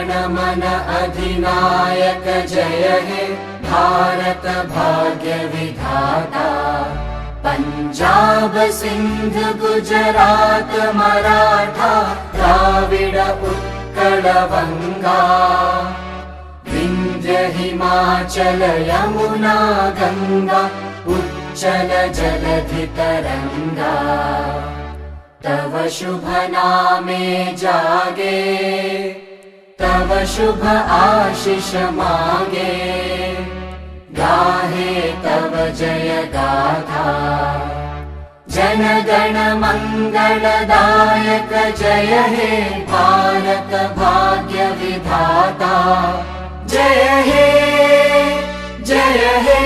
गण मन अधिनायक जय हे भारत भाग्य विधाता। पंजाब सिंध गुजरात मराठा द्राविड उत्कल बंगा। विंध्य हिमाचल यमुना गंगा उच्चल जलधि तरंगा। तव शुभ नामे जागे तव शुभ आशीष मांगे। गाहे तव जय गाथा जन गण मंगलदायक जय हे भारत भाग्य विधाता। जय हे जय हे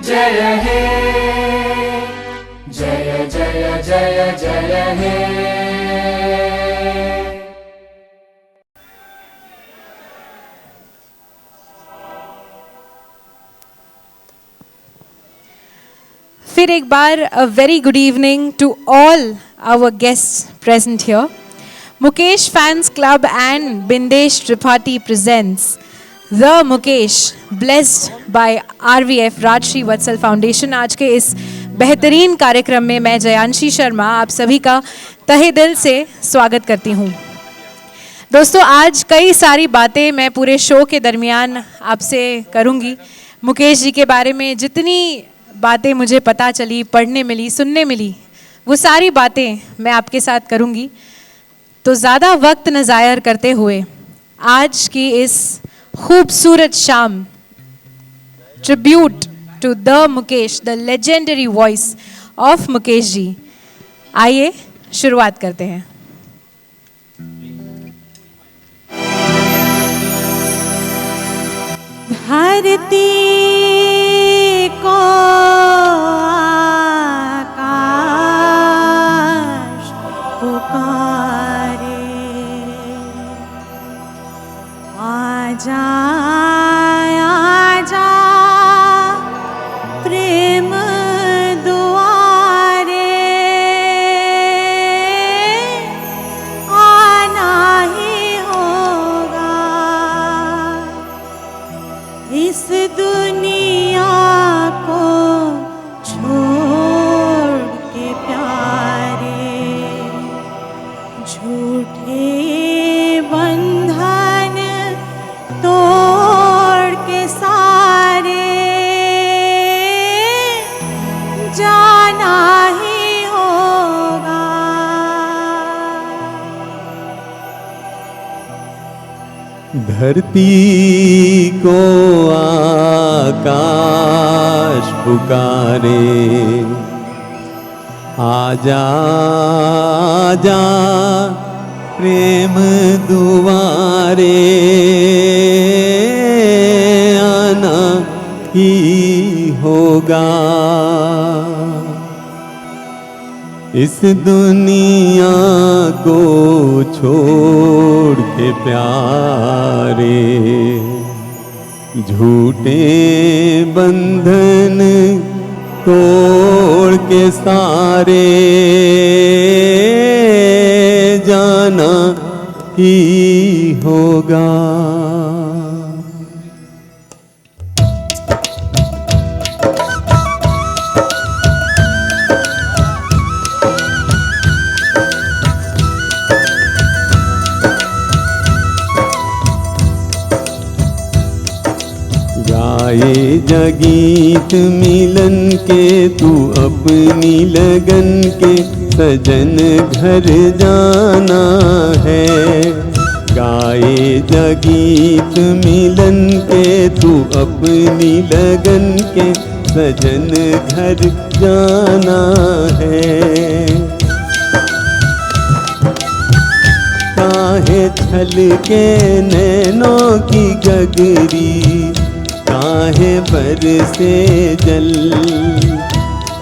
जय हे जय जय जय जय हे। फिर एक बार a very good evening to all our guests present here. Mukesh Fans Club and Bindesh Tripathi presents The Mukesh blessed by RVF Rajshri Vatsal Foundation। आज के इस बेहतरीन कार्यक्रम में मैं जयांशी शर्मा आप सभी का तहे दिल से स्वागत करती हूँ। दोस्तों, आज कई सारी बातें मैं पूरे शो के दरमियान आपसे करूँगी। मुकेश जी के बारे में जितनी बातें मुझे पता चली, पढ़ने मिली, सुनने मिली, वो सारी बातें मैं आपके साथ करूँगी। तो ज़्यादा वक्त न ज़ाया करते हुए आज की इस खूबसूरत शाम tribute to the Mukesh, the legendary voice of Mukesh ji, आइए शुरुआत करते हैं। धरती को आकाश पुकारे। आजा आजा प्रेम दुआरे। आना ही होगा इस दुनिया को छोड़ के प्यारे। झूठे बंधन तोड़ के सारे जाना ही होगा। धरती को आकाश पुकारे। आजा आजा प्रेम दुआरे। आना ही होगा इस दुनिया को छोड़ के प्यारे। झूठे बंधन तोड़ के सारे जाना ही होगा। गाए जगीत मिलन के तू अपनी लगन के। सजन घर जाना है। गाए जगीत मिलन के तू अपनी लगन के। सजन घर जाना है। काहे छल के नैनों की गगरी। काहे बरसे जल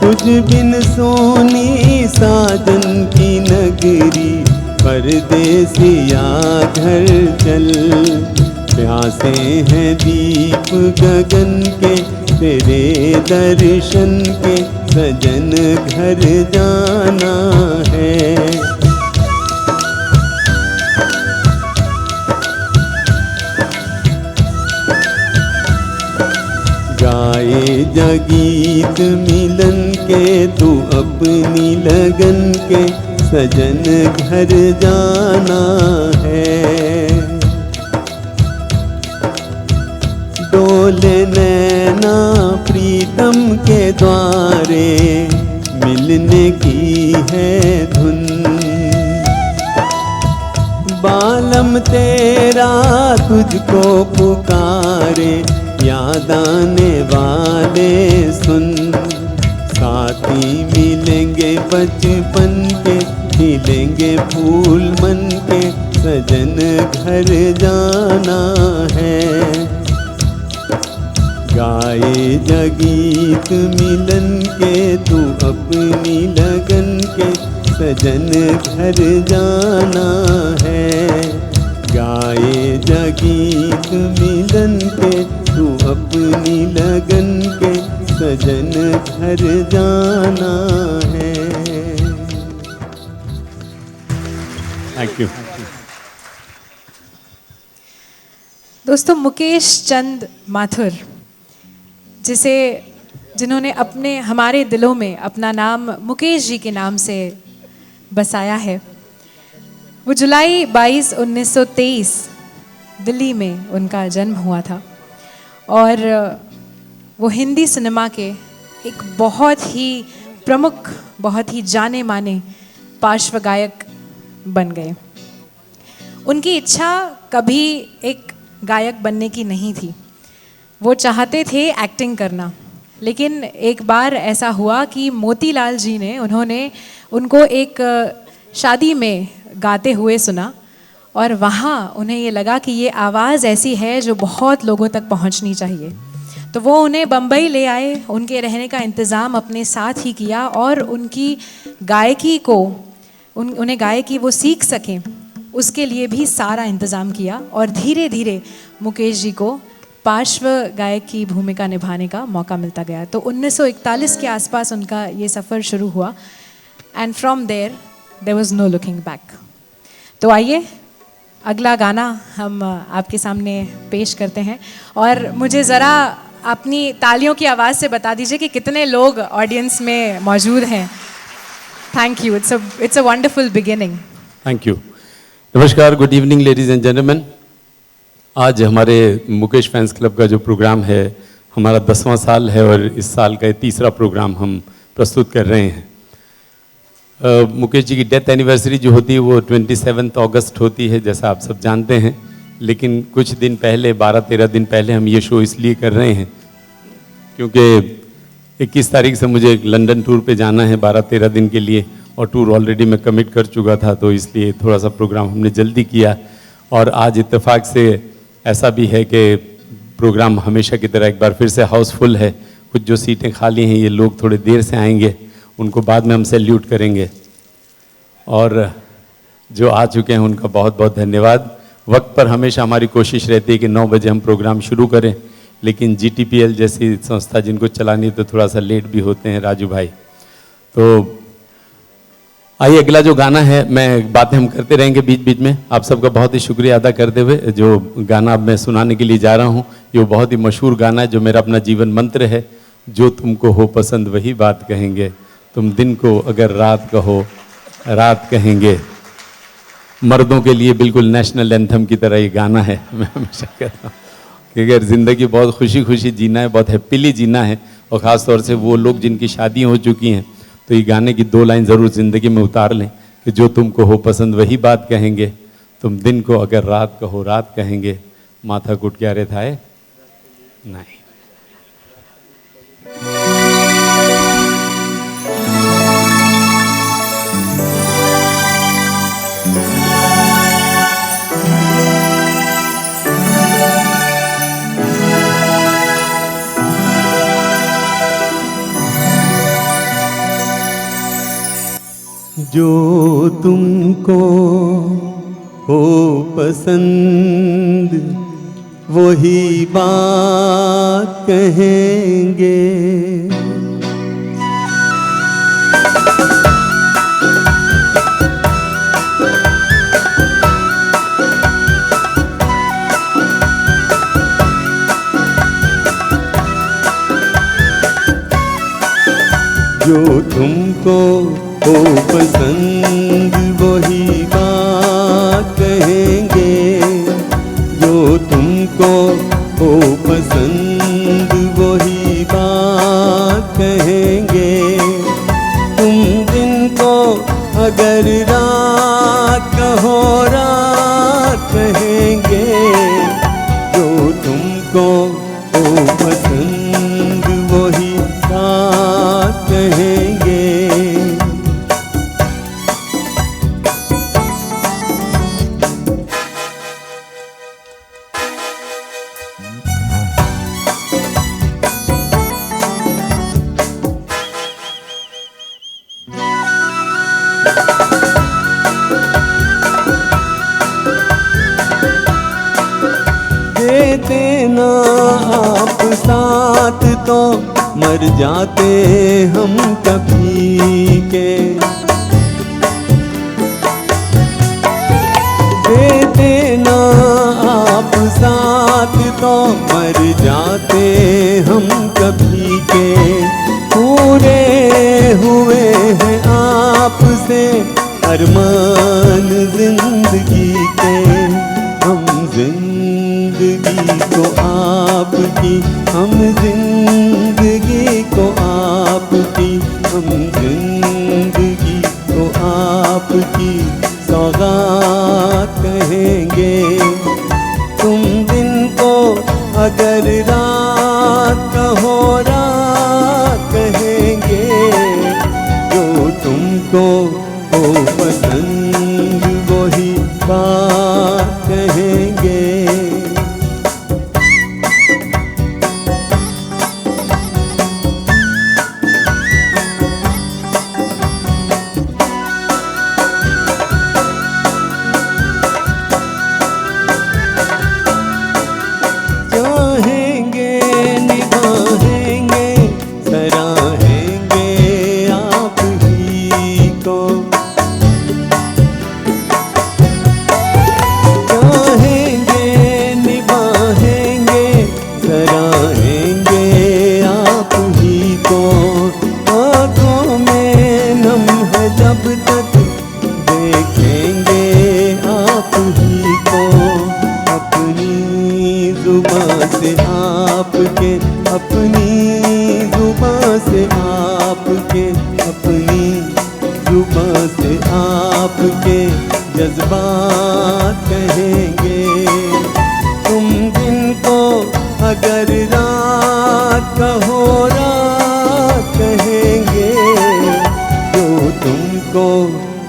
तुझ बिन सोनी साजन की नगरी। परदेसिया घर चल। प्यासे हैं दीप गगन के तेरे दर्शन के। सजन घर जाना है। गीत मिलन के तू अपनी लगन के सजन घर जाना है। डोले नैना प्रीतम के द्वारे मिलने की है धुन। बालम तेरा तुझको पुकारे याद आने वाले सुन। साथी मिलेंगे बचपन के खिलेंगे फूल मन के सजन घर जाना है। गाए जगीत मिलन के तू अपनी लगन के सजन घर जाना है। गाए जगीत मिलन के तू अपनी लगन के सजन घर जाना है। Thank you. दोस्तों, मुकेश चंद माथुर जिन्होंने अपने हमारे दिलों में अपना नाम मुकेश जी के नाम से बसाया है, वो जुलाई 22, 1923 दिल्ली में उनका जन्म हुआ था और वो हिंदी सिनेमा के एक बहुत ही प्रमुख, बहुत ही जाने माने पार्श्व गायक बन गए। उनकी इच्छा कभी एक गायक बनने की नहीं थी, वो चाहते थे एक्टिंग करना। लेकिन एक बार ऐसा हुआ कि मोतीलाल जी ने उनको एक शादी में गाते हुए सुना और वहाँ उन्हें ये लगा कि ये आवाज़ ऐसी है जो बहुत लोगों तक पहुँचनी चाहिए। तो वो उन्हें बम्बई ले आए, उनके रहने का इंतज़ाम अपने साथ ही किया और उनकी गायकी को उन्हें गायकी वो सीख सकें उसके लिए भी सारा इंतज़ाम किया और धीरे धीरे मुकेश जी को पार्श्व गायक की भूमिका निभाने का मौका मिलता गया। तो 1941 के आसपास उनका ये सफ़र शुरू हुआ and from there was no looking back. तो आइए अगला गाना हम आपके सामने पेश करते हैं और मुझे ज़रा अपनी तालियों की आवाज़ से बता दीजिए कि कितने लोग ऑडियंस में मौजूद हैं। Thank you, it's a wonderful beginning. Thank you. नमस्कार, good evening ladies and gentleman. आज हमारे मुकेश फैंस क्लब का जो प्रोग्राम है, हमारा 10वां साल है और इस साल का 3रा प्रोग्राम हम प्रस्तुत कर रहे हैं। मुकेश जी की डेथ एनिवर्सरी जो होती है वो 27 अगस्त होती है, जैसा आप सब जानते हैं। लेकिन कुछ दिन पहले, 12-13 दिन पहले हम ये शो इसलिए कर रहे हैं क्योंकि 21 तारीख से मुझे लंदन टूर पे जाना है 12-13 दिन के लिए और टूर ऑलरेडी मैं कमिट कर चुका था, तो इसलिए थोड़ा सा प्रोग्राम हमने जल्दी किया। और आज इत्तेफाक से ऐसा भी है कि प्रोग्राम हमेशा की तरह एक बार फिर से हाउसफुल है। कुछ जो सीटें खाली हैं, ये लोग थोड़े देर से आएंगे, उनको बाद में हम सैल्यूट करेंगे। और जो आ चुके हैं उनका बहुत बहुत धन्यवाद। वक्त पर हमेशा हमारी कोशिश रहती है कि 9 बजे हम प्रोग्राम शुरू करें, लेकिन GTPL जैसी संस्था जिनको चलानी है तो थोड़ा सा लेट भी होते हैं राजू भाई। तो आइए अगला जो गाना है, मैं बातें हम करते रहेंगे बीच बीच में। आप सबका बहुत ही शुक्रिया अदा करते हुए जो गाना अब मैं सुनाने के लिए जा रहा हूँ, ये बहुत ही मशहूर गाना है जो मेरा अपना जीवन मंत्र है। जो तुमको हो पसंद वही बात कहेंगे, तुम दिन को अगर रात कहो रात कहेंगे। मर्दों के लिए बिल्कुल नेशनल एंथम की तरह ये गाना है। मैं हमेशा कहता हूँ कि अगर ज़िंदगी बहुत खुशी खुशी जीना है, बहुत हैप्पीली जीना है, और ख़ास तौर से वो लोग जिनकी शादियाँ हो चुकी हैं, तो ये गाने की 2 लाइन ज़रूर ज़िंदगी में उतार लें कि जो तुमको हो पसंद वही बात कहेंगे, तुम दिन को अगर रात कहो रात कहेंगे, माथा कुट क्या रे थाए नहीं। जो तुमको हो पसंद वही बात कहेंगे। जो तुमको हो पसंद वही बात कहेंगे, जो तुमको हो पसंद वही बात कहेंगे। तुम जिनको अगर रात कहो रात कहेंगे, जो तुमको हो पसंद वही बात कहेंगे। देते ना आप साथ तो मर जाते हम कभी के। देते ना आप साथ तो मर जाते हम कभी के। पूरे हुए हैं आपसे अरमान जिंदगी के। हम जिंदगी को आपकी, हम जिंदगी को आपकी, हम जिंदगी को आपकी सौगात कहेंगे। तुम जिनको अगर रात कहो रात कहेंगे, जो तुमको हो पसंद वही बात कहेंगे। चाहेंगे निभाएंगे सराहेंगे आप ही को। चाहेंगे निभाएंगे सराहेंगे आप ही को। आँखों में नम है जब तक देखेंगे आप ही को। अपनी जुबां से आपके, अपनी जुबां से आपके, अपनी जुबां से आपके जज्बात कहेंगे। तुम जिनको अगर रात कहो रात कहेंगे, जो तुमको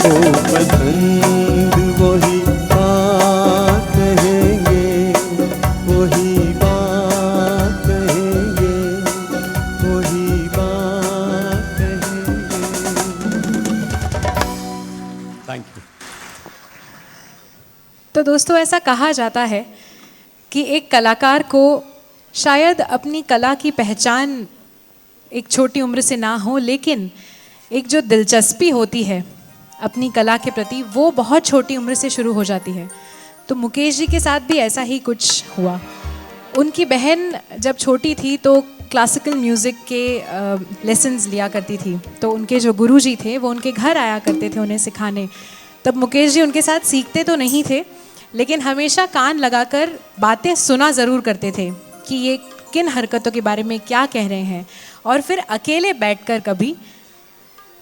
हो पसंद वही बात कहेंगे, वही बात कहेंगे, वही बात कहेंगे। Thank you. तो दोस्तों, ऐसा कहा जाता है कि एक कलाकार को शायद अपनी कला की पहचान एक छोटी उम्र से ना हो, लेकिन एक जो दिलचस्पी होती है अपनी कला के प्रति, वो बहुत छोटी उम्र से शुरू हो जाती है। तो मुकेश जी के साथ भी ऐसा ही कुछ हुआ। उनकी बहन जब छोटी थी तो क्लासिकल म्यूज़िक के लेसन्स लिया करती थी। तो उनके जो गुरुजी थे वो उनके घर आया करते थे उन्हें सिखाने। तब मुकेश जी उनके साथ सीखते तो नहीं थे, लेकिन हमेशा कान लगाकर बातें सुना ज़रूर करते थे कि ये किन हरकतों के बारे में क्या कह रहे हैं, और फिर अकेले बैठकर कभी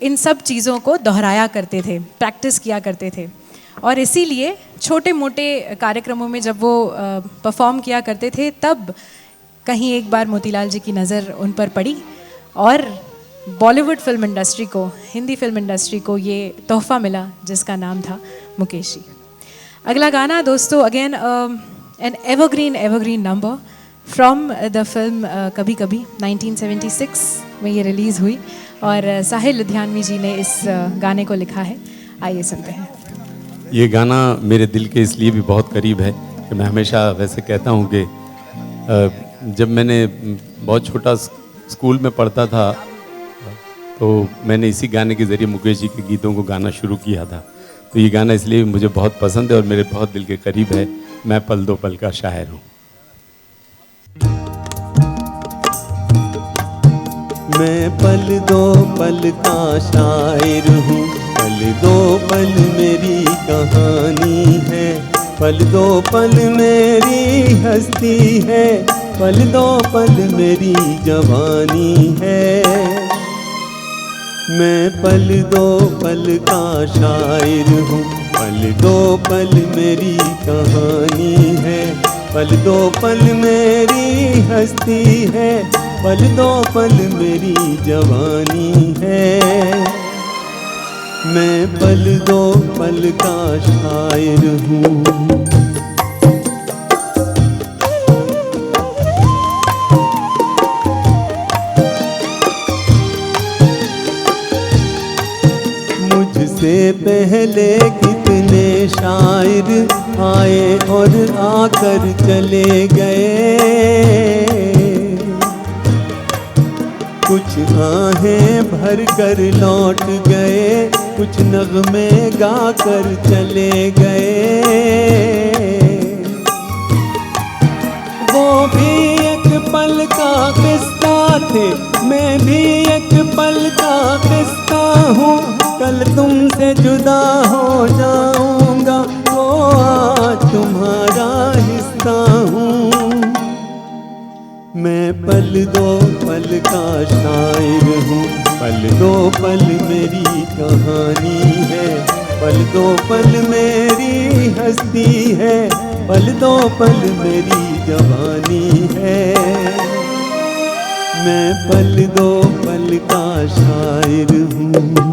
इन सब चीज़ों को दोहराया करते थे, प्रैक्टिस किया करते थे। और इसीलिए छोटे मोटे कार्यक्रमों में जब वो परफॉर्म किया करते थे, तब कहीं एक बार मोतीलाल जी की नज़र उन पर पड़ी और बॉलीवुड फिल्म इंडस्ट्री को, हिंदी फिल्म इंडस्ट्री को ये तोहफ़ा मिला जिसका नाम था मुकेश जी। अगला गाना दोस्तों, again an evergreen number from the film कभी कभी 1976 में ये रिलीज़ हुई और साहिल लुधियानवी जी ने इस गाने को लिखा है। आइए सुनते हैं। ये गाना मेरे दिल के इसलिए भी बहुत करीब है कि मैं हमेशा वैसे कहता हूँ कि जब मैंने बहुत छोटा स्कूल में पढ़ता था तो मैंने इसी गाने के ज़रिए मुकेश जी के गीतों को गाना शुरू किया था। तो ये गाना इसलिए मुझे बहुत पसंद है और मेरे बहुत दिल के करीब है। मैं पल दो पल का शायर हूँ। मैं पल दो पल का शायर हूँ, पल दो पल मेरी कहानी है, पल दो पल मेरी हस्ती है, पल दो पल मेरी जवानी है। मैं पल दो पल का शायर हूँ, पल दो पल मेरी कहानी है, पल दो पल मेरी हस्ती है, पल दो पल मेरी जवानी है। मैं पल दो पल का शायर हूँ। मुझसे पहले कितने शायर आए और आकर चले गए, कुछ आहें भर कर लौट गए, कुछ नगमे गा कर चले गए। वो भी एक पल का किस्सा थे, मैं भी एक पल का किस्सा हूँ, कल तुमसे जुदा हो जाऊंगा तो आज तुम्हारा हिस्सा हूँ। मैं पल दो पल का शायर हूँ, पल दो पल मेरी कहानी है, पल दो पल मेरी हस्ती है, पल दो पल मेरी जवानी है। मैं पल दो पल का शायर हूँ।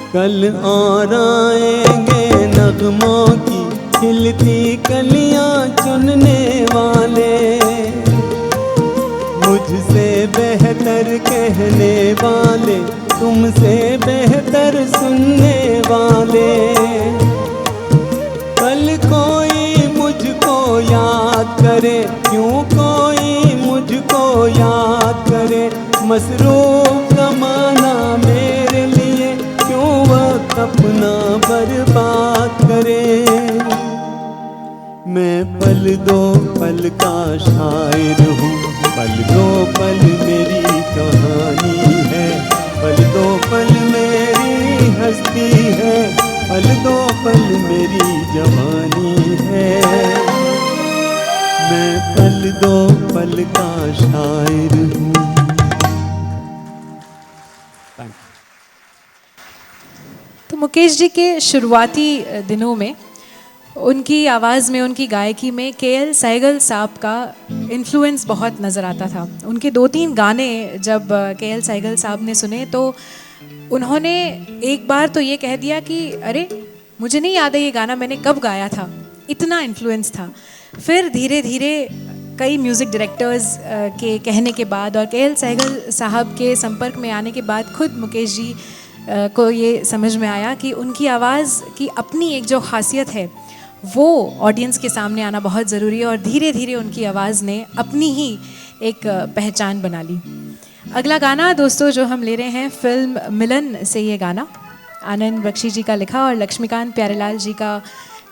कल और आएंगे नगमों की खिलती कलियां चुनने वाले, मुझसे बेहतर कहने वाले, तुमसे बेहतर सुनने वाले। कल कोई मुझको याद करे, क्यों कोई मुझको याद करे, मसरूफ ज़माना मेरे लिए क्यों वक्त अपना बर्बाद करे। मैं पल दो पल का शायर हूँ, पल दो पल मेरी कहानी है, पल दो पल मेरी हस्ती है, पल दो पल मेरी जवानी है। मैं पल दो पल का शायर हूँ। तो मुकेश जी के शुरुआती दिनों में उनकी आवाज़ में, उनकी गायकी में के.एल. सहगल साहब का इन्फ्लुएंस बहुत नज़र आता था। उनके 2-3 गाने जब के.एल. सहगल साहब ने सुने तो उन्होंने एक बार तो ये कह दिया कि अरे मुझे नहीं याद है ये गाना मैंने कब गाया था, इतना इन्फ्लुएंस था। फिर धीरे धीरे कई म्यूज़िक डायरेक्टर्स के कहने के बाद और के.एल. सहगल साहब के संपर्क में आने के बाद खुद मुकेश जी को ये समझ में आया कि उनकी आवाज़ की अपनी एक जो खासियत है वो ऑडियंस के सामने आना बहुत ज़रूरी है, और धीरे धीरे उनकी आवाज़ ने अपनी ही एक पहचान बना ली। अगला गाना दोस्तों जो हम ले रहे हैं फिल्म मिलन से, ये गाना आनंद बख्शी जी का लिखा और लक्ष्मीकांत प्यारेलाल जी का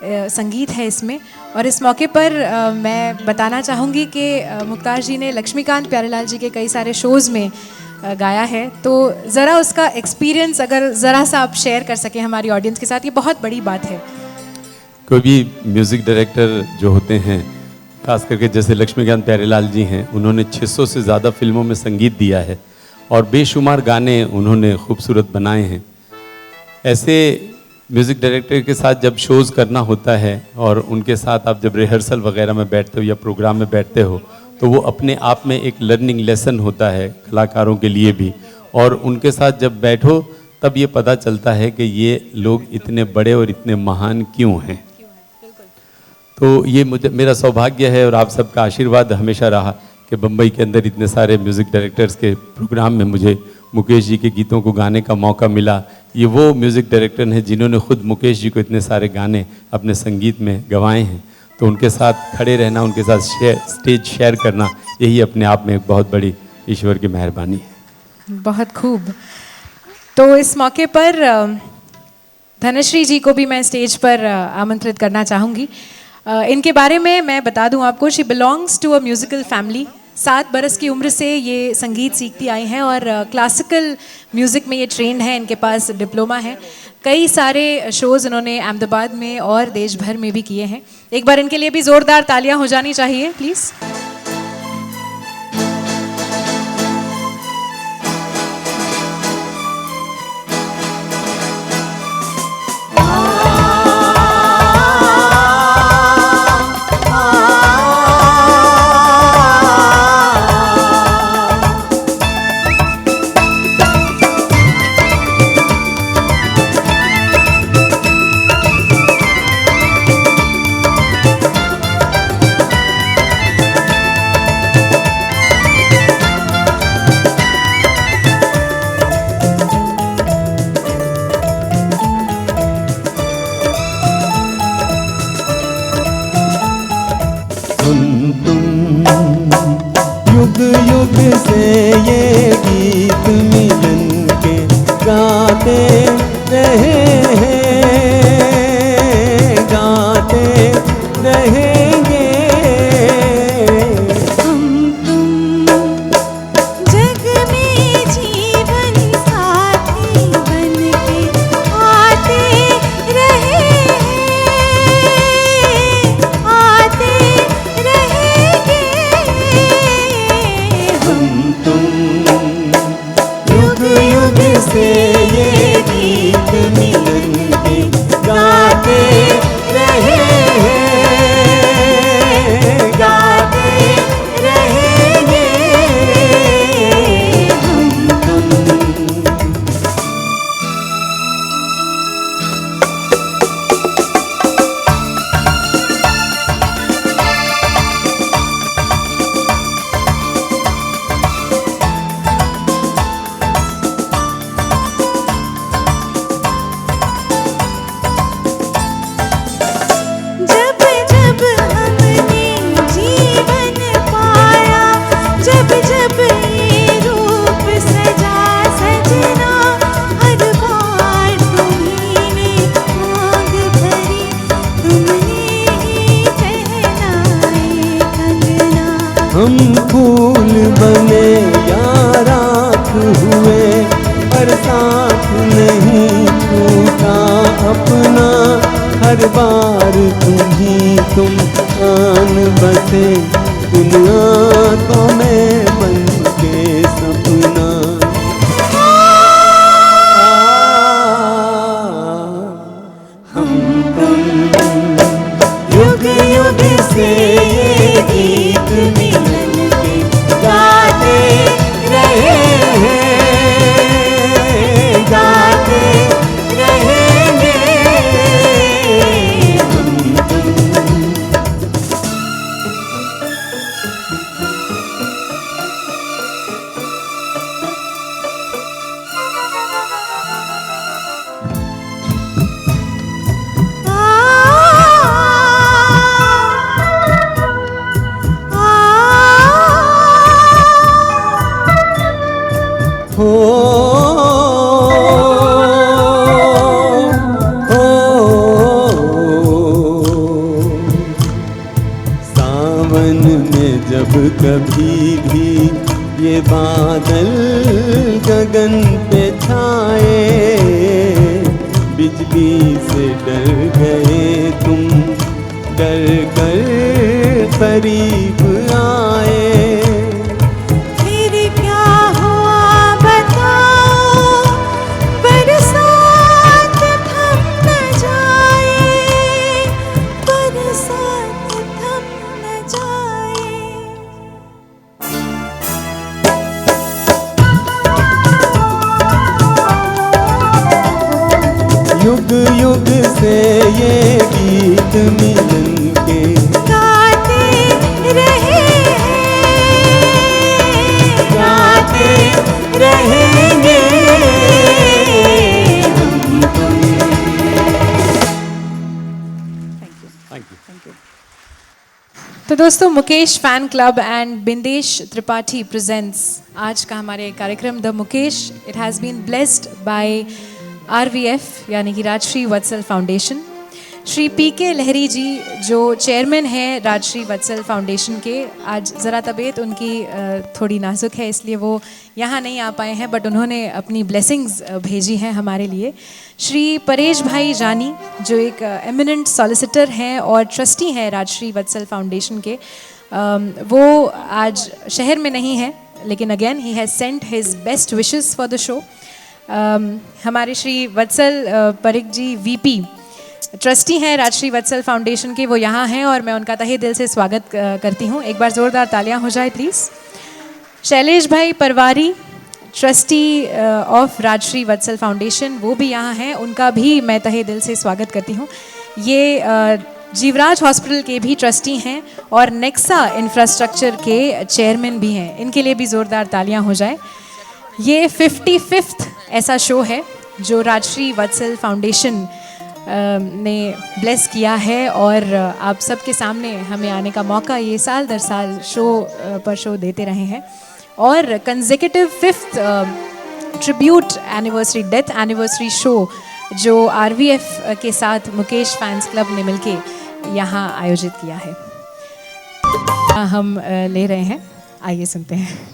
संगीत है इसमें। और इस मौके पर मैं बताना चाहूँगी कि मुख्तार जी ने लक्ष्मीकांत प्यारेलाल जी के कई सारे शोज़ में गाया है, तो ज़रा उसका एक्सपीरियंस अगर ज़रा सा आप शेयर कर सकें हमारी ऑडियंस के साथ, ये बहुत बड़ी बात है। कोई भी म्यूज़िक डायरेक्टर जो होते हैं, खास करके जैसे लक्ष्मीकांत प्यारेलाल जी हैं, उन्होंने 600 से ज़्यादा फिल्मों में संगीत दिया है और बेशुमार गाने उन्होंने खूबसूरत बनाए हैं। ऐसे म्यूज़िक डायरेक्टर के साथ जब शोज़ करना होता है और उनके साथ आप जब रिहर्सल वगैरह में बैठते हो या प्रोग्राम में बैठते हो, तो वो अपने आप में एक लर्निंग लेसन होता है कलाकारों के लिए भी। और उनके साथ जब बैठो तब ये पता चलता है कि ये लोग इतने बड़े और इतने महान क्यों हैं। तो ये मुझे, मेरा सौभाग्य है और आप सबका आशीर्वाद हमेशा रहा कि बम्बई के अंदर इतने सारे म्यूज़िक डायरेक्टर्स के प्रोग्राम में मुझे मुकेश जी के गीतों को गाने का मौका मिला। ये वो म्यूज़िक डायरेक्टर हैं जिन्होंने खुद मुकेश जी को इतने सारे गाने अपने संगीत में गवाए हैं, तो उनके साथ खड़े रहना, उनके साथ स्टेज शेयर करना, यही अपने आप में एक बहुत बड़ी ईश्वर की मेहरबानी है। बहुत खूब। तो इस मौके पर धनश्री जी को भी मैं स्टेज पर आमंत्रित करना चाहूँगी। इनके बारे में मैं बता दूं आपको, she belongs to a musical family. 7 बरस की उम्र से ये संगीत सीखती आई हैं और क्लासिकल म्यूज़िक में ये ट्रेंड है, इनके पास डिप्लोमा है। कई सारे शोज़ इन्होंने अहमदाबाद में और देश भर में भी किए हैं। एक बार इनके लिए भी ज़ोरदार तालियां हो जानी चाहिए प्लीज़। युग युग से ये गीत मिलन के गाते रहे हैं, गाते रहेंगे। हम तुम जग में जीवन साथी बनके आते रहे हैं, आते रहेंगे। हम तुम युग युग से ये गीत मिलन के गाते रहे हैं, गाते रहेंगे। हम तुम जब जब हमने जीवन पाया, जब जब ये रूप सजा सजना, हर बार तुम्ही ने मांग भरी, तुमने ही पहनाए कंगना। हम फूल बने या राख हुए, पर साथ नहीं छूटा अपना। हर बार तुम आन बसे, इन आँखों में बन के सपना। हम तुम युग युग से ये गीत मिलन के गाते रहे हैं, गाते रहेंगे। हम तुम हो सावन में जब कभी भी ये बादल गगन पे छाए, बिजली से डर गए तुम, डर कर करीब आए। फिर क्या हुआ बताओ, बरसात थम न जाए, बरसात थम न जाए। युग युग से ये गीत मिलन के गाते रहे हैं, गाते रहेंगे। हम तुम थैंक यू। तो दोस्तों, Mukesh fan club and Bindesh Tripathi presents आज का हमारे कार्यक्रम the Mukesh, it has been blessed by RVF यानी कि राजश्री वत्सल फाउंडेशन, श्री PK लहरी जी जो चेयरमैन हैं राजश्री वत्सल फाउंडेशन के। आज ज़रा तबीयत उनकी थोड़ी नाजुक है, इसलिए वो यहाँ नहीं आ पाए हैं, बट उन्होंने अपनी ब्लेसिंग्स भेजी हैं हमारे लिए। श्री परेश भाई जानी जो एक एमिनेंट सॉलिसिटर हैं और ट्रस्टी हैं राजश्री वत्सल फाउंडेशन के, वो आज शहर में नहीं है, लेकिन again he has sent his best wishes for the show. हमारे श्री वत्सल परिक जी VP ट्रस्टी हैं राजश्री वत्सल फाउंडेशन के, वो यहाँ हैं और मैं उनका तहे दिल से स्वागत करती हूँ। एक बार ज़ोरदार तालियां हो जाए प्लीज़। शैलेश भाई Parwari trustee of Rajshri Vatsal foundation, वो भी यहाँ हैं, उनका भी मैं तहे दिल से स्वागत करती हूँ। ये जीवराज हॉस्पिटल के भी ट्रस्टी हैं और नेक्सा इंफ्रास्ट्रक्चर के चेयरमैन भी हैं, इनके लिए भी ज़ोरदार तालियां हो जाए। ये 55th ऐसा शो है जो राजश्री वत्सल फाउंडेशन ने ब्लेस किया है और आप सबके सामने हमें आने का मौका ये साल दर साल शो पर शो देते रहे हैं। और consecutive 5th tribute anniversary, death anniversary show जो RVF के साथ मुकेश फैंस क्लब ने मिलके यहाँ आयोजित किया है, हम ले रहे हैं। आइए सुनते हैं।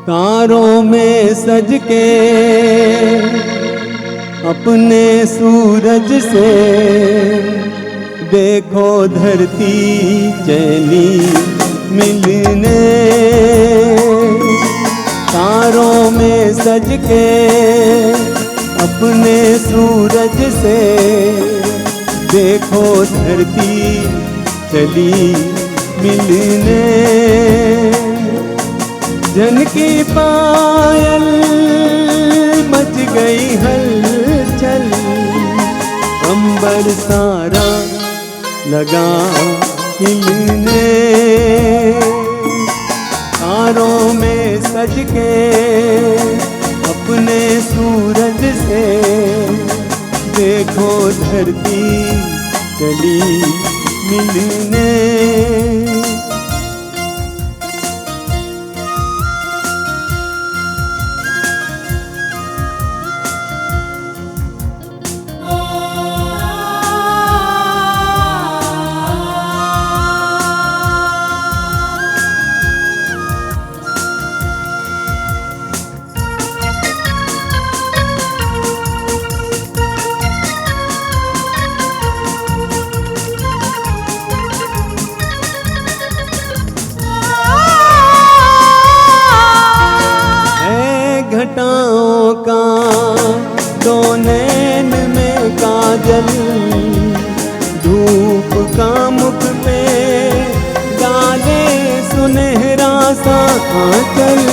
तारों में सज के अपने सूरज से देखो धरती चली मिलने। तारों में सज के अपने सूरज से देखो धरती चली मिलने। जन की पायल मच गई हलचल, अंबर सारा लगा हिलने। तारों में सज के अपने सूरज से देखो धरती चली मिलने। घटाओं का दो नैन में काजल, धूप का मुख पे डाले सुनहरा सा आंचल।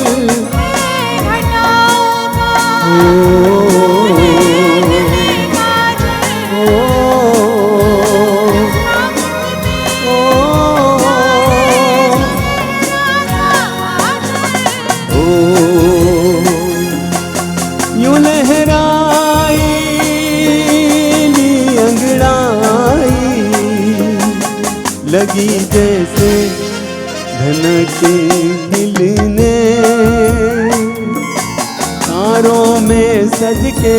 यूं लहराई नी अंगड़ाई लगी जैसे धनक हिलने। तारों में सज के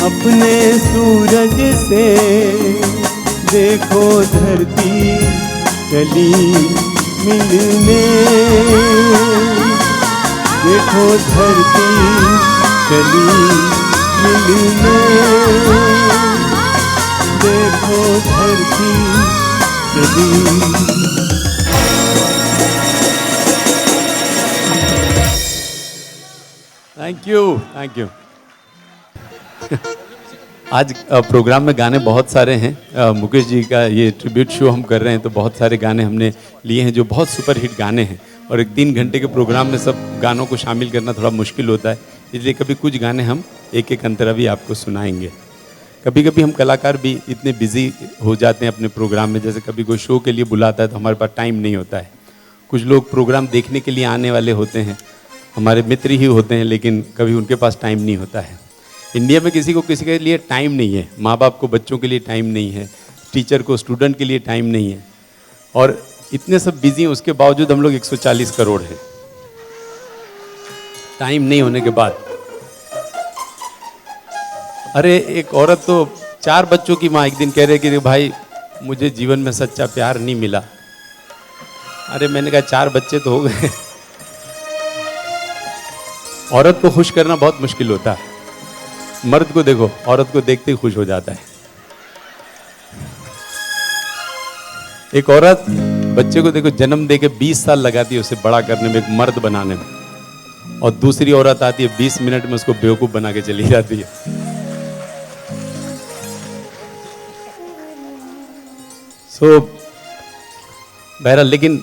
अपने सूरज से देखो धरती चली मिलने। देखो धरती चली मिलने। देखो धरती चली। Thank you. आज प्रोग्राम में गाने बहुत सारे हैं। मुकेश जी का ये ट्रिब्यूट शो हम कर रहे हैं, तो बहुत सारे गाने हमने लिए हैं जो बहुत सुपर हिट गाने हैं, और एक 3 घंटे के प्रोग्राम में सब गानों को शामिल करना थोड़ा मुश्किल होता है, इसलिए कभी कुछ गाने हम एक एक अंतरा भी आपको सुनाएंगे। कभी कभी हम कलाकार भी इतने बिजी हो जाते हैं अपने प्रोग्राम में, जैसे कभी कोई शो के लिए बुलाता है तो हमारे पास टाइम नहीं होता है। कुछ लोग प्रोग्राम देखने के लिए आने वाले होते हैं, हमारे मित्र ही होते हैं, लेकिन कभी उनके पास टाइम नहीं होता है। इंडिया में किसी के लिए टाइम नहीं है, माँ बाप को बच्चों के लिए टाइम नहीं है, टीचर को स्टूडेंट के लिए टाइम नहीं है, और इतने सब बिजी हैं, उसके बावजूद हम लोग 140 करोड़ हैं टाइम नहीं होने के बाद। अरे एक औरत तो 4 बच्चों की माँ एक दिन कह रही कि भाई मुझे जीवन में सच्चा प्यार नहीं मिला। अरे मैंने कहा 4 बच्चे तो हो गए। औरत को खुश करना बहुत मुश्किल होता है। मर्द को देखो, औरत को देखते ही खुश हो जाता है। एक औरत बच्चे को देखो जन्म देके 20 साल लगाती है उसे बड़ा करने में, एक मर्द बनाने में, और दूसरी औरत आती है 20 मिनट में उसको बेवकूफ बना के चली जाती है। बहरहाल, लेकिन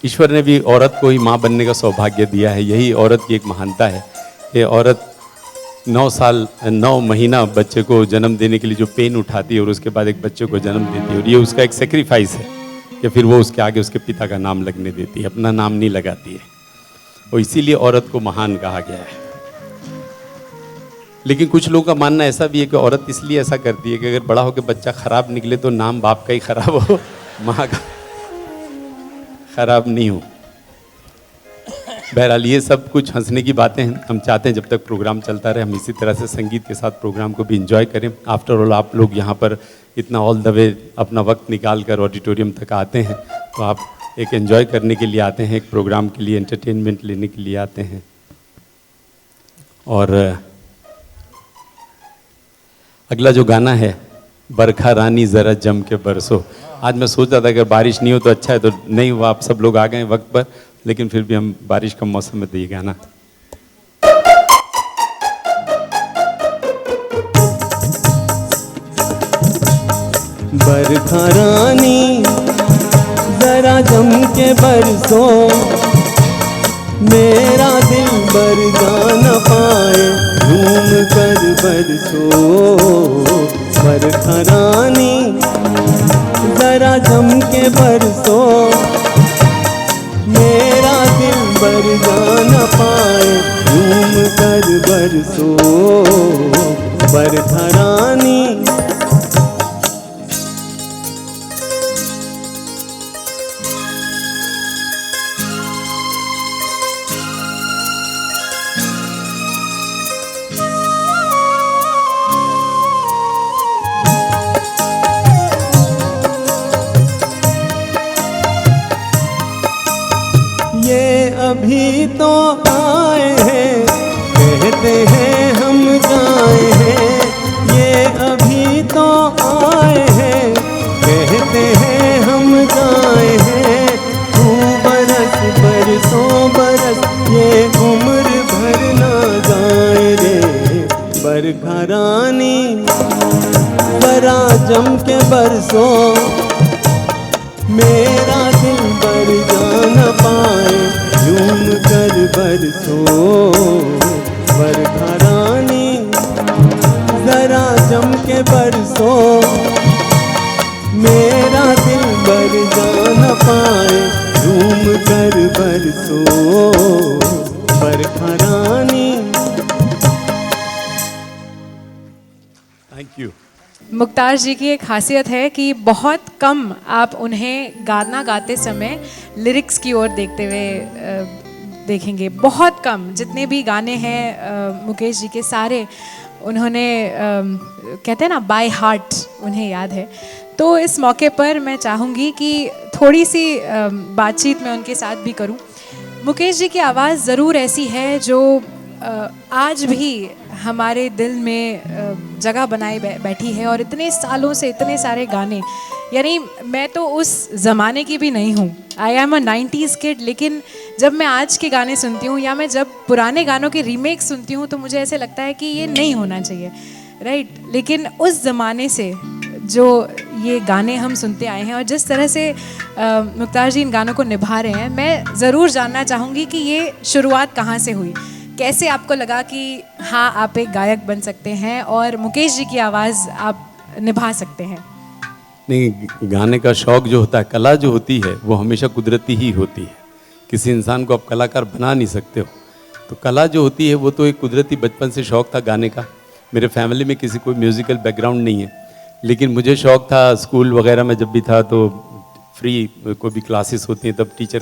ईश्वर ने भी औरत को ही माँ बनने का सौभाग्य दिया है, यही औरत की एक महानता है। ये औरत 9 महीना बच्चे को जन्म देने के लिए जो पेन उठाती है और उसके बाद एक बच्चे को जन्म देती है, और ये उसका एक सेक्रीफाइस है कि फिर वो उसके आगे उसके पिता का नाम लगने देती है, अपना नाम नहीं लगाती है, और इसीलिए औरत को महान कहा गया है। लेकिन कुछ लोगों का मानना ऐसा भी है कि औरत इसलिए ऐसा करती है कि अगर बड़ा होकर बच्चा खराब निकले तो नाम बाप का ही खराब हो, माँ का खराब नहीं हो। बहरहाल ये सब कुछ हंसने की बातें हैं। हम चाहते हैं जब तक प्रोग्राम चलता रहे हम इसी तरह से संगीत के साथ प्रोग्राम को भी एंजॉय करें। आफ्टर ऑल आप लोग यहाँ पर इतना ऑल द वे अपना वक्त निकाल कर ऑडिटोरियम तक आते हैं, तो आप एक एंजॉय करने के लिए आते हैं, एक प्रोग्राम के लिए एंटरटेनमेंट लेने के लिए आते हैं। और अगला जो गाना है, बरखा रानी ज़रा जम के बरसो। आज मैं सोच रहा था अगर बारिश नहीं हो तो अच्छा है, तो नहीं हुआ, आप सब लोग आ गए वक्त पर, लेकिन फिर भी हम बारिश का मौसम में दिए गाना। बरखा रानी जरा जम के बरसो, मेरा दिल बर जाना पाए, झूम कर बरसो। बरखा रानी जरा जम के बरसो, मेरा दिल बर जाना पाए, झूम कर बरसो। बरखा रानी अभी तो आए हैं, कहते हैं हम जाए हैं। ये अभी तो आए हैं, कहते हैं हम जाए हैं। तू बरस बरसों बरस, ये उम्र भर ना जाए रे। बरखा रानी जरा जम के बरसो, मेरा दिल बर जाना पाए, झूम कर बरसो। बरखा रानी जरा जम के बरसो, मेरा दिल बर जाना पाए, झूम कर बरसो। बरखा रानी। Thank you. मुख्तार जी की एक खासियत है कि बहुत कम आप उन्हें गाना गाते समय लिरिक्स की ओर देखते हुए देखेंगे। बहुत कम, जितने भी गाने हैं मुकेश जी के सारे उन्होंने कहते हैं ना बाय हार्ट उन्हें याद है। तो इस मौके पर मैं चाहूँगी कि थोड़ी सी बातचीत मैं उनके साथ भी करूँ। मुकेश जी की आवाज़ ज़रूर ऐसी है जो आज भी हमारे दिल में जगह बनाए बैठी है, और इतने सालों से इतने सारे गाने, यानी मैं तो उस ज़माने की भी नहीं हूँ, I am a 90s kid, लेकिन जब मैं आज के गाने सुनती हूँ या मैं जब पुराने गानों के रीमेक सुनती हूँ तो मुझे ऐसे लगता है कि ये नहीं होना चाहिए, राइट। लेकिन उस ज़माने से जो ये गाने हम सुनते आए हैं और जिस तरह से मुख्तार जी इन गानों को निभा रहे हैं, मैं ज़रूर जानना चाहूँगी कि ये शुरुआत कहाँ से हुई, कैसे आपको लगा कि हाँ आप एक गायक बन सकते हैं और मुकेश जी की आवाज़ आप निभा सकते हैं। नहीं, गाने का शौक़ जो होता है, कला जो होती है वो हमेशा कुदरती ही होती है। किसी इंसान को आप कलाकार बना नहीं सकते हो। तो कला जो होती है वो तो एक कुदरती बचपन से शौक़ था गाने का। मेरे फैमिली में किसी कोई म्यूज़िकल बैकग्राउंड नहीं है, लेकिन मुझे शौक़ था। स्कूल वगैरह में जब भी था तो फ्री कोई भी क्लासेस होती हैं तब टीचर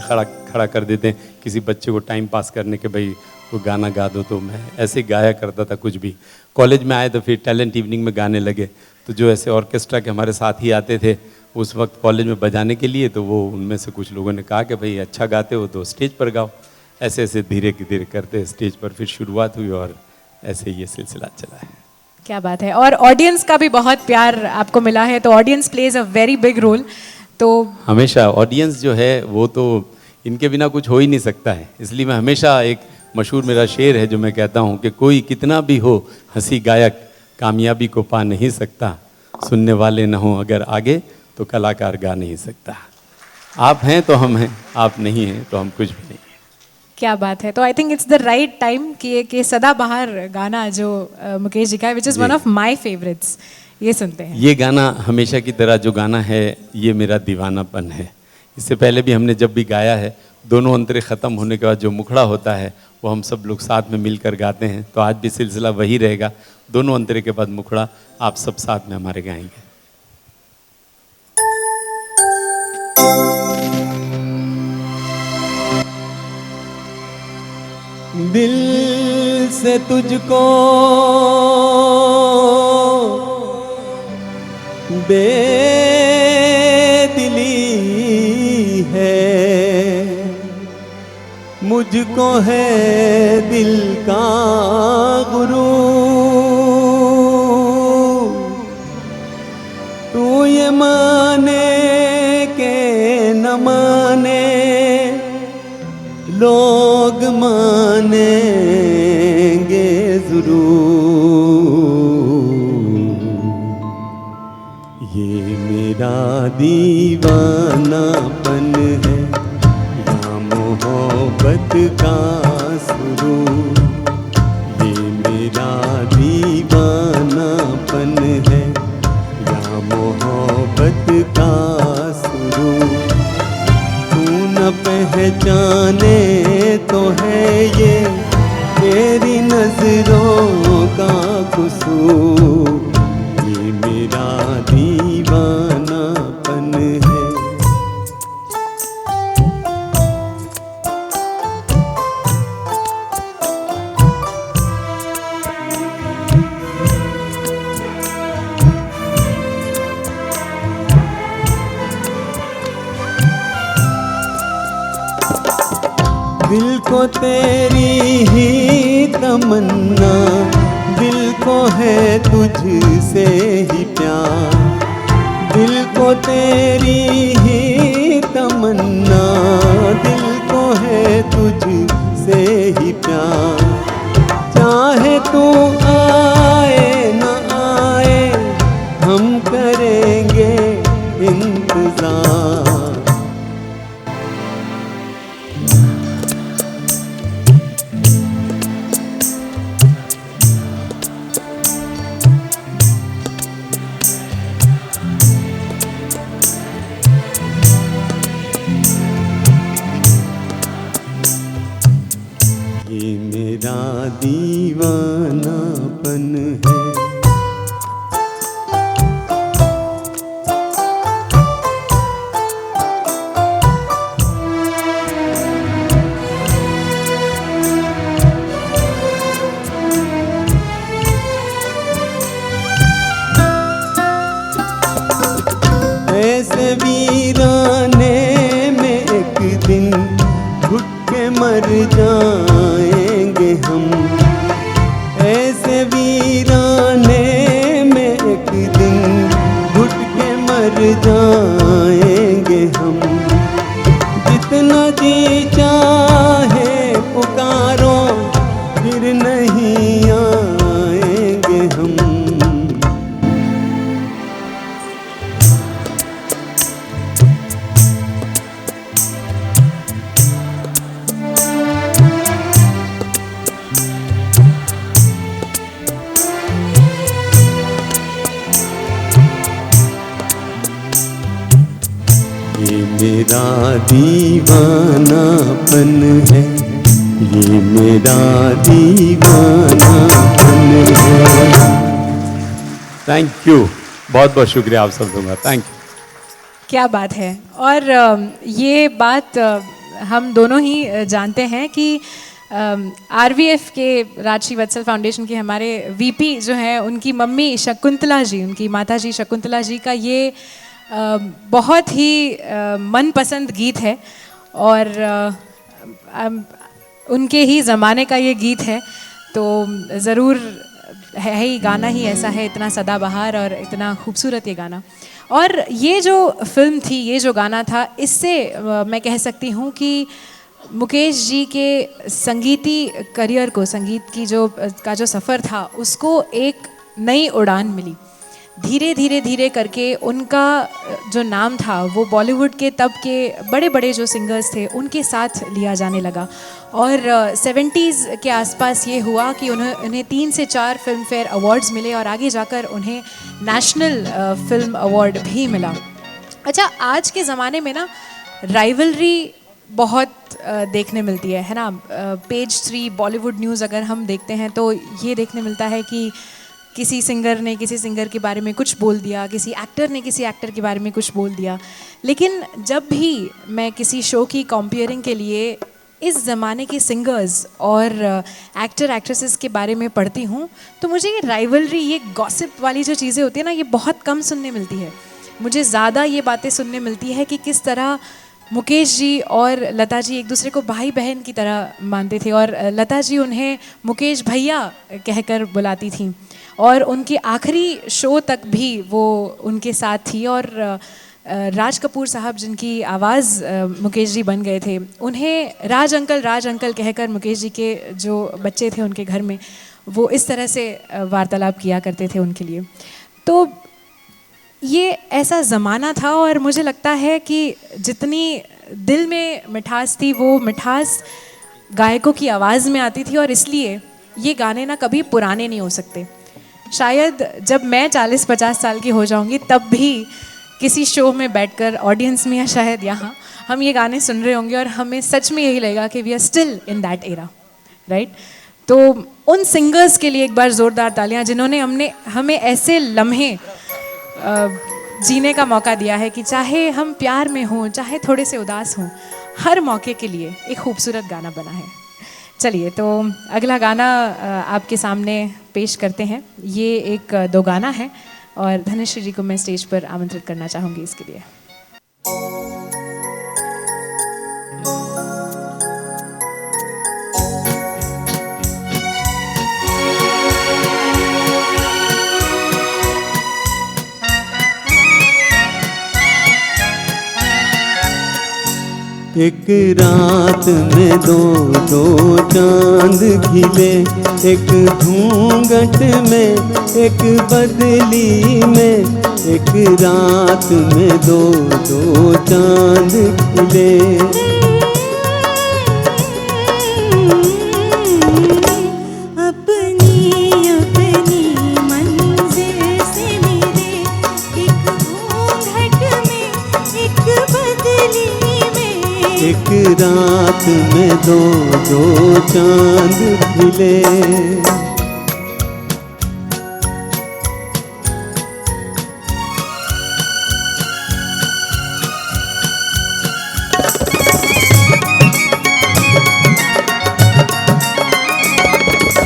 खड़ा कर देते हैं किसी बच्चे को टाइम पास करने के, भाई वो गाना गा दो, तो मैं ऐसे गाया करता था कुछ भी। कॉलेज में आए तो फिर टैलेंट इवनिंग में गाने लगे, तो जो ऐसे ऑर्केस्ट्रा के हमारे साथ ही आते थे उस वक्त कॉलेज में बजाने के लिए, तो वो उनमें से कुछ लोगों ने कहा कि भाई अच्छा गाते हो तो स्टेज पर गाओ। ऐसे ऐसे धीरे धीरे करते स्टेज पर फिर शुरुआत हुई और ऐसे ये सिलसिला चला है। क्या बात है। और ऑडियंस का भी बहुत प्यार आपको मिला है, तो audience plays a very big role. तो हमेशा ऑडियंस जो है वो तो इनके बिना कुछ हो ही नहीं सकता है, इसलिए मैं हमेशा, एक मशहूर मेरा शेर है जो मैं कहता हूँ कि कोई कितना भी हो हंसी गायक कामयाबी को पा नहीं सकता, सुनने वाले न हो अगर आगे तो कलाकार गा नहीं सकता। आप हैं तो हम हैं, आप नहीं हैं तो हम कुछ भी नहीं हैं। क्या बात है। तो I think it's the right time कि सदाबहार गाना जो मुकेश जी का है, which is one of my favourites, ये सुनते हैं। ये गाना हमेशा की तरह जो गाना है ये मेरा दीवानापन है। इससे पहले भी हमने जब भी गाया है, दोनों अंतरे ख़त्म होने के बाद जो मुखड़ा होता है वो हम सब लोग साथ में मिलकर गाते हैं, तो आज भी सिलसिला वही रहेगा। दोनों अंतरे के बाद मुखड़ा आप सब साथ में हमारे गाएंगे। दिल से तुझको बेदिली है, मुझको है दिल का गुरूर। तू ये माने के न माने लोग मानेंगे जरूर। ये मेरा दीवानापन है या मोहब्बत का सुरूर। ये मेरा दीवानापन है या मोहब्बत का सुरूर। तू न पहचाने तो है ये तेरी नजरों का कसूर। ये मेरा दीवानापन है। दिल को तेरी ही तमन्ना, दिल को है तुझसे ही प्यार। दिल को तेरी ही तमन्ना, दिल को है तुझसे ही प्यार। चाहे तू आए न आए हम करेंगे इंतजार। ये मेरा दीवानापन है। ऐसे वीराने में एक दिन घुट के मर जाएंगे हम। ऐसे जाएंगे हम। जितना जी चाहे पुकारो फिर नहीं आएंगे हम। ये मेरा दीवानापन है, ये मेरा दीवानापन है। थैंक यू, बहुत बहुत शुक्रिया आप सब दूंगा, थैंक यू। क्या बात है। और ये बात हम दोनों ही जानते हैं कि आरवीएफ के राजश्री वत्सल फाउंडेशन के हमारे वीपी जो हैं, उनकी मम्मी शकुंतला जी, उनकी माता जी शकुंतला जी का ये बहुत ही मनपसंद गीत है और उनके ही ज़माने का ये गीत है, तो ज़रूर है ही, गाना ही ऐसा है, इतना सदाबहार और इतना खूबसूरत ये गाना। और ये जो फिल्म थी, ये जो गाना था, इससे मैं कह सकती हूँ कि मुकेश जी के संगीती करियर को, संगीत की जो सफ़र था, उसको एक नई उड़ान मिली। धीरे धीरे धीरे करके उनका जो नाम था वो बॉलीवुड के तब के बड़े बड़े जो सिंगर्स थे उनके साथ लिया जाने लगा। और 70s के आसपास ये हुआ कि उन्हें 3 से 4 फिल्म फेयर अवार्ड्स मिले और आगे जाकर उन्हें नेशनल फिल्म अवार्ड भी मिला। अच्छा, आज के ज़माने में ना राइवलरी बहुत देखने मिलती है ना। पेज 3 बॉलीवुड न्यूज़ अगर हम देखते हैं तो ये देखने मिलता है कि किसी सिंगर ने किसी सिंगर के बारे में कुछ बोल दिया, किसी एक्टर ने किसी एक्टर के बारे में कुछ बोल दिया। लेकिन जब भी मैं किसी शो की कंपेयरिंग के लिए इस ज़माने के सिंगर्स और एक्टर एक्ट्रेसेस के बारे में पढ़ती हूँ तो मुझे ये राइवलरी, ये गॉसिप वाली जो चीज़ें होती है ना, ये बहुत कम सुनने मिलती है। मुझे ज़्यादा ये बातें सुनने मिलती है कि किस तरह मुकेश जी और लता जी एक दूसरे को भाई बहन की तरह मानते थे और लता जी उन्हें मुकेश भैया कहकर बुलाती थीं और उनके आखिरी शो तक भी वो उनके साथ थी। और राज कपूर साहब, जिनकी आवाज़ मुकेश जी बन गए थे, उन्हें राज अंकल कहकर मुकेश जी के जो बच्चे थे उनके घर में, वो इस तरह से वार्तालाप किया करते थे उनके लिए। तो ये ऐसा ज़माना था और मुझे लगता है कि जितनी दिल में मिठास थी वो मिठास गायकों की आवाज़ में आती थी और इसलिए ये गाने ना कभी पुराने नहीं हो सकते। शायद जब मैं 40-50 साल की हो जाऊंगी तब भी किसी शो में बैठकर ऑडियंस में या शायद यहाँ हम ये गाने सुन रहे होंगे और हमें सच में यही लगेगा कि we are still in that era, right. तो उन सिंगर्स के लिए एक बार ज़ोरदार तालियां जिन्होंने हमें ऐसे लम्हे जीने का मौका दिया है कि चाहे हम प्यार में हों, चाहे थोड़े से उदास हों, हर मौके के लिए एक खूबसूरत गाना बना है। चलिए, तो अगला गाना आपके सामने पेश करते हैं। ये एक 2 गाना है और धनश्री जी को मैं स्टेज पर आमंत्रित करना चाहूँगी इसके लिए। एक रात में 2 चांद खिले, एक घूंघट में एक बदली में। एक रात में 2 चांद खिले। एक रात में 2 चांद खिले।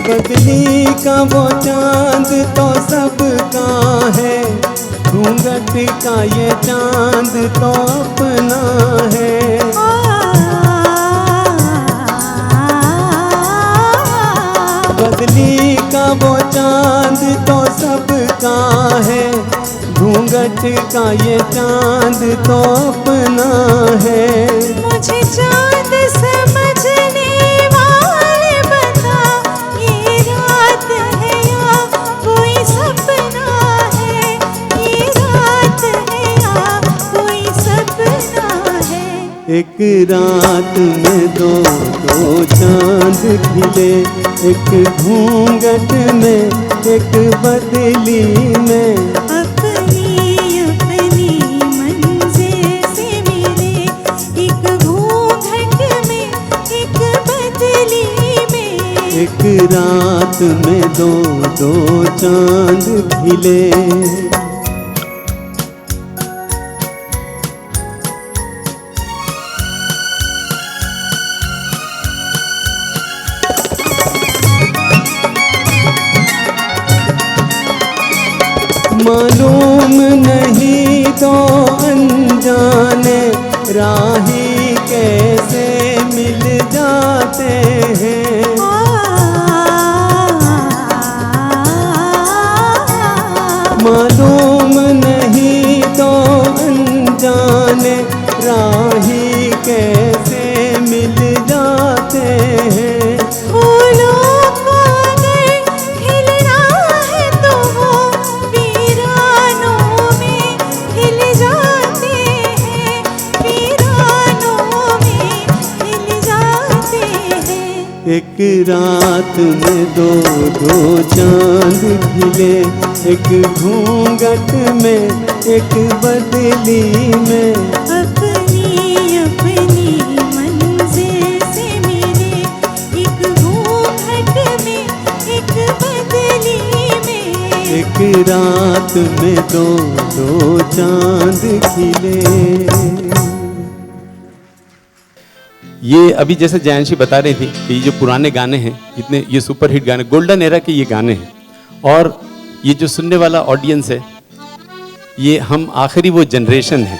बदली का वो चांद तो सबका है, घूंघट का ये चांद तो अपना है। बदली का वो चांद तो सबका है, घूंघट घूंघट का ये चांद तो अपना है। मुझे चांद समझने वाले बता, ये रात है या कोई सपना है, ये रात है या कोई सपना है। एक रात में दो दो चांद खिले, एक घूंघट में एक बदली में। अपनी अपनी मंजिल से मिले, एक घूंघट में एक बदली में। एक रात में दो दो चांद खिले। मालूम नहीं तो अनजाने राही कैसे मिल जाते हैं। मालूम नहीं तो अनजाने राही कैसे मिल जाते हैं। फूलों को अगर खिलना है तो वो वीरानों में खिल जाते हैं, वीरानों में खिल जाते हैं। एक रात में दो दो चांद खिले, एक घूंघट में एक बदली में। अपनी अपनी मंजिल से मिले, एक घूंघट में एक बदली में। एक रात में दो दो चांद खिले। ये अभी जैसे जयांशी बता रही थी कि ये जो पुराने गाने हैं, इतने ये सुपरहिट गाने, गोल्डन एरा के ये गाने हैं, और ये जो सुनने वाला ऑडियंस है, ये हम आखिरी वो जनरेशन है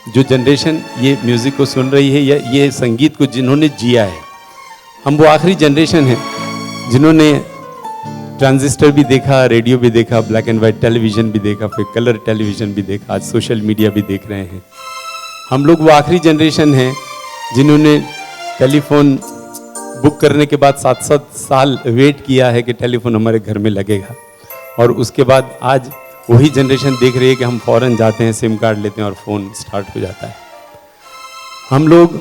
जो जनरेशन ये म्यूज़िक को सुन रही है या ये संगीत को जिन्होंने जिया है। हम वो आखिरी जनरेशन है जिन्होंने ट्रांजिस्टर भी देखा, रेडियो भी देखा, ब्लैक एंड वाइट टेलीविज़न भी देखा, फिर कलर टेलीविज़न भी देखा, आज सोशल मीडिया भी देख रहे हैं। हम लोग वो आखिरी जनरेशन हैं जिन्होंने टेलीफोन बुक करने के बाद 7-7 साल वेट किया है कि टेलीफोन हमारे घर में लगेगा, और उसके बाद आज वही जनरेशन देख रही है कि हम फ़ौरन जाते हैं, सिम कार्ड लेते हैं और फ़ोन स्टार्ट हो जाता है। हम लोग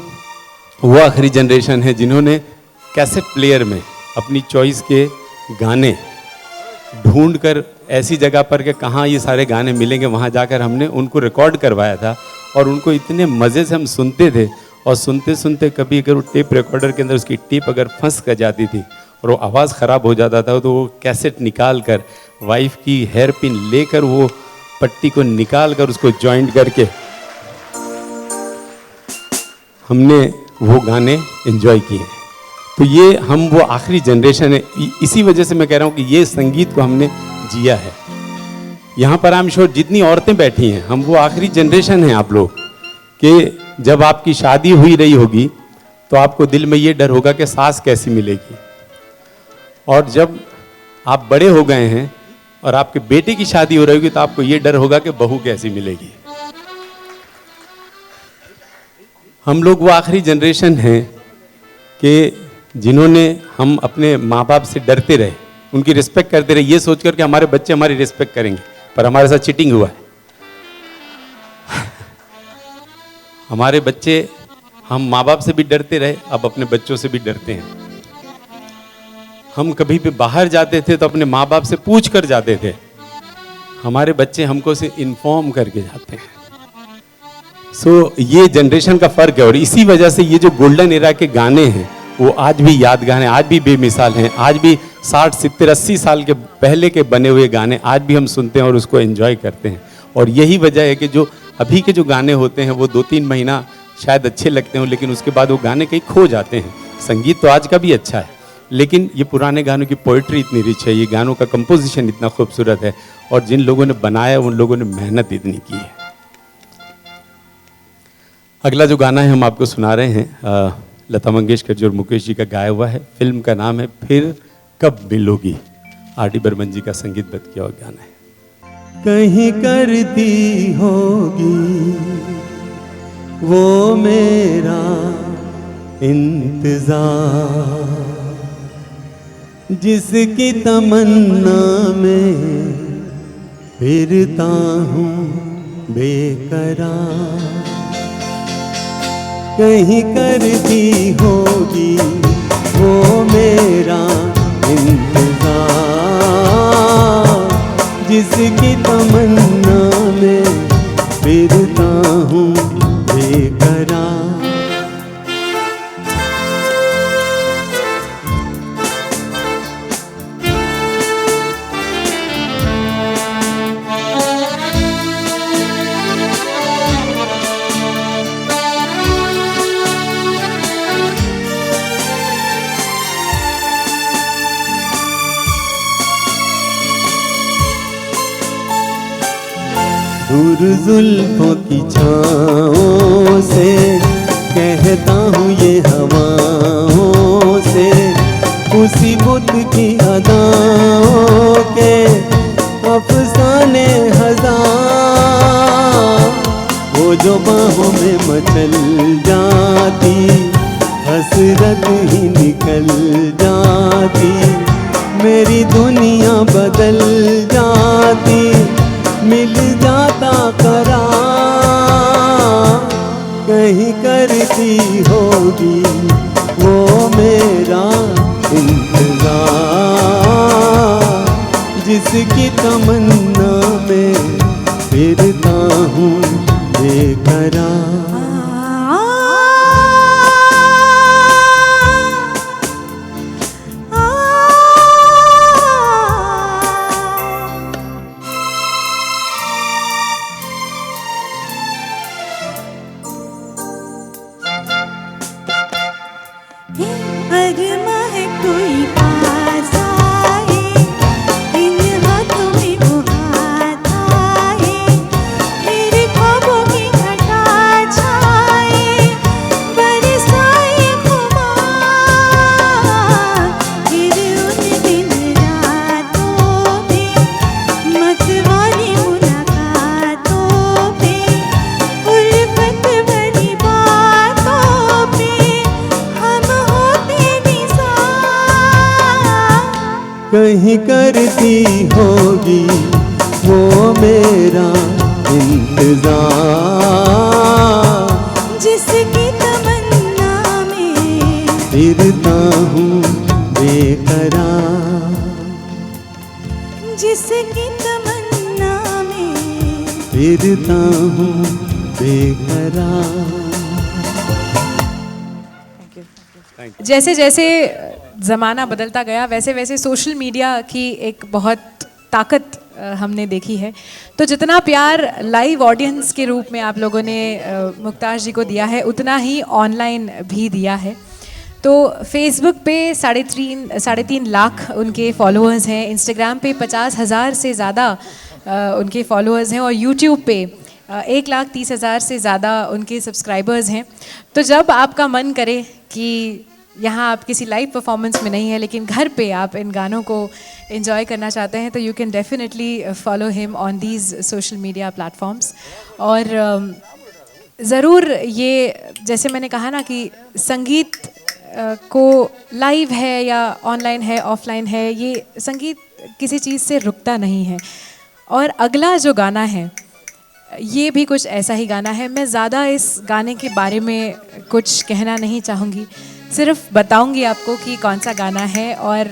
वो आखिरी जनरेशन है जिन्होंने कैसेट प्लेयर में अपनी चॉइस के गाने ढूंढ कर ऐसी जगह पर कि कहाँ ये सारे गाने मिलेंगे, वहाँ जाकर हमने उनको रिकॉर्ड करवाया था, और उनको इतने मज़े से हम सुनते थे। और सुनते सुनते कभी अगर वो टेप रिकॉर्डर के अंदर उसकी टेप अगर फंस कर जाती थी और वो आवाज़ ख़राब हो जाता था, तो वो कैसेट निकाल कर वाइफ की हेयर पिन लेकर वो पट्टी को निकाल कर उसको जॉइंट करके हमने वो गाने एंजॉय किए। तो ये हम वो आखिरी जनरेशन है। इसी वजह से मैं कह रहा हूँ कि ये संगीत को हमने जिया है। यहाँ पर आई एम श्योर जितनी औरतें बैठी हैं, हम वो आखिरी जनरेशन हैं आप लोग, कि जब आपकी शादी हुई रही होगी तो आपको दिल में ये डर होगा कि सास कैसी मिलेगी, और जब आप बड़े हो गए हैं और आपके बेटे की शादी हो रही होगी तो आपको ये डर होगा कि बहू कैसी मिलेगी। हम लोग वो आखिरी जनरेशन हैं कि जिन्होंने हम अपने माँ बाप से डरते रहे, उनकी रिस्पेक्ट करते रहे, ये सोचकर कि हमारे बच्चे हमारी रिस्पेक्ट करेंगे, पर हमारे साथ चीटिंग हुआ है। हमारे बच्चे, हम माँ बाप से भी डरते रहे, अब अपने बच्चों से भी डरते हैं। हम कभी भी बाहर जाते थे तो अपने माँ बाप से पूछ कर जाते थे, हमारे बच्चे हमको से इन्फॉर्म करके जाते हैं। ये जनरेशन का फर्क है, और इसी वजह से ये जो गोल्डन एरा के गाने हैं वो आज भी यादगार हैं, आज भी बेमिसाल हैं, आज भी 60, 70, 80 साल के पहले के बने हुए गाने आज भी हम सुनते हैं और उसको एंजॉय करते हैं। और यही वजह है कि जो अभी के जो गाने होते हैं वो 2-3 महीना शायद अच्छे लगते हों, लेकिन उसके बाद वो गाने कहीं खो जाते हैं। संगीत तो आज का भी अच्छा है, लेकिन ये पुराने गानों की पोइट्री इतनी रिच है, ये गानों का कंपोजिशन इतना खूबसूरत है, और जिन लोगों ने बनाया उन लोगों ने मेहनत इतनी की है। अगला जो गाना है हम आपको सुना रहे हैं, लता मंगेशकर जी और मुकेश जी का गाया हुआ है। फिल्म का नाम है फिर कब मिलोगी। आर डी बर्मन जी का संगीत बद्ध किया हुआ गाना है। कहीं करती होगी वो मेरा इंतजार, जिसकी तमन्ना में फिरता हूँ बेकरार। कहीं करती होगी वो मेरा इंतजार, जिसकी तमन्ना में फिरता हूँ बेकरार। दूर जुल्फों की छाँवों से कहता हूँ ये हवाओं से, उसी बुत की अदाओं के अफसाने हजार, वो जो बाहों में मचल जाती हसरत ही निकल जाती, मेरी दुनिया बदल जाती, मिल जाता करार। कहीं करती होगी वो मेरा इंतजार, जिसकी तमन्ना में फिरता हूँ बेकरार। अरमा है कोई पास आए, इन हाथों में वो हाथ आए, मेरे ख्वाबों की घटा छाए, बरसाए खुमार, फिर उन दिन रातों में मतवाली मुलाकातों पे, उल्फत भरी बातों पे हम होते निसार। कहीं करती होगी वो मेरा इंतजार, जिसकी तमन्ना में फिरता हूँ बेकरार, जिसकी तमन्ना में फिरता हूँ बेकरार। जैसे जैसे ज़माना बदलता गया वैसे वैसे सोशल मीडिया की एक बहुत ताकत हमने देखी है। तो जितना प्यार लाइव ऑडियंस के रूप में आप लोगों ने मुक्ताज जी को दिया है, उतना ही ऑनलाइन भी दिया है। तो फेसबुक पे 3.5 लाख उनके फॉलोअर्स हैं, इंस्टाग्राम पे 50,000 से ज़्यादा उनके फॉलोअर्स हैं, और यूट्यूब पे 1,30,000 से ज़्यादा उनके सब्सक्राइबर्स हैं। तो जब आपका मन करे कि यहाँ आप किसी लाइव परफॉर्मेंस में नहीं है लेकिन घर पे आप इन गानों को एंजॉय करना चाहते हैं, तो you can definitely follow him on these social media platforms. और ज़रूर ये, जैसे मैंने कहा ना कि संगीत को लाइव है या ऑनलाइन है ऑफलाइन है, ये संगीत किसी चीज़ से रुकता नहीं है। और अगला जो गाना है ये भी कुछ ऐसा ही गाना है। मैं ज़्यादा इस गाने के बारे में कुछ कहना नहीं चाहूँगी, सिर्फ बताऊँगी आपको कि कौन सा गाना है और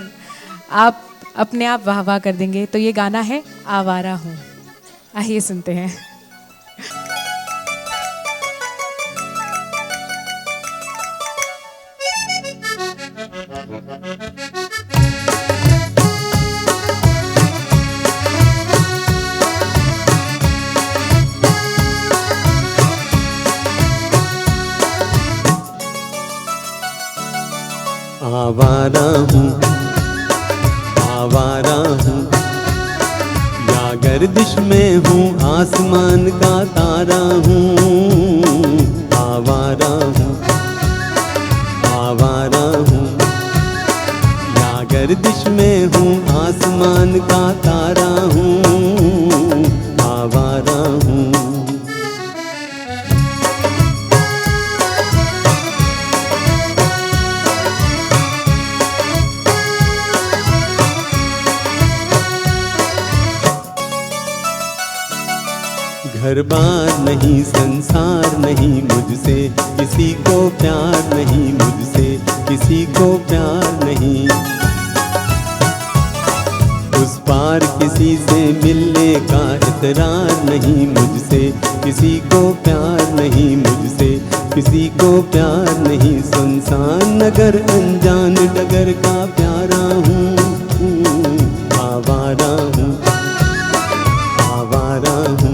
आप अपने आप वाह वाह कर देंगे। तो ये गाना है आवारा हूँ, आइए सुनते हैं। आवारा हूँ, आवारा हूँ, या गर्दिश में हूँ, आसमान का तारा हूँ। आवारा हूँ, आवारा हूँ, या गर्दिश में हूँ, आसमान का तारा हूँ। बर्बाद नहीं संसार नहीं मुझसे, किसी को प्यार नहीं मुझसे, किसी को प्यार नहीं। उस पार किसी से मिलने का इतरार नहीं मुझसे, किसी को प्यार नहीं मुझसे, किसी को प्यार नहीं। सुनसान नगर अनजान डगर का प्यारा हूँ, आवारा हूँ, आवारा हूँ।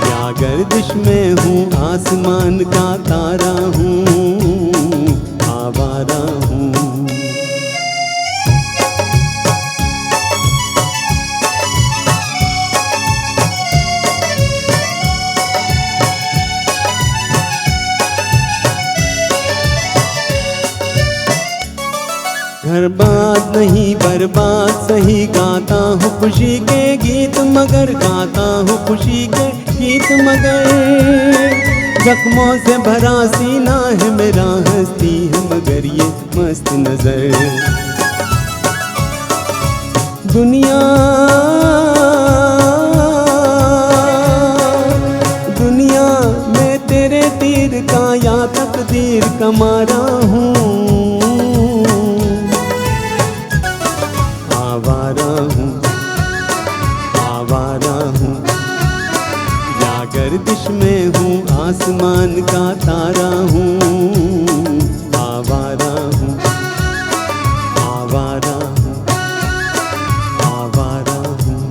या गर्दिश में हूँ आसमान का तारा हूँ, आवारा हूँ। घर बात नहीं बर्बाद सही, गाता हूँ खुशी के गीत मगर, गाता हूँ खुशी के गीत मगर। जख्मों से भरा सीना है मेरा, हंसती है मगर ये मस्त नजर। दुनिया दुनिया में तेरे तीर का या तकदीर का मारा हूँ, आवारा हूँ, आवारा हूँ। या गर्दिश में हूँ आसमान का तारा हूँ, आवारा हूँ, आवारा हूँ, आवारा हूँ।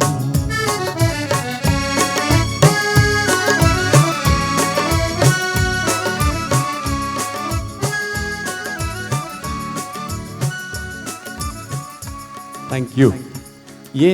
Thank you.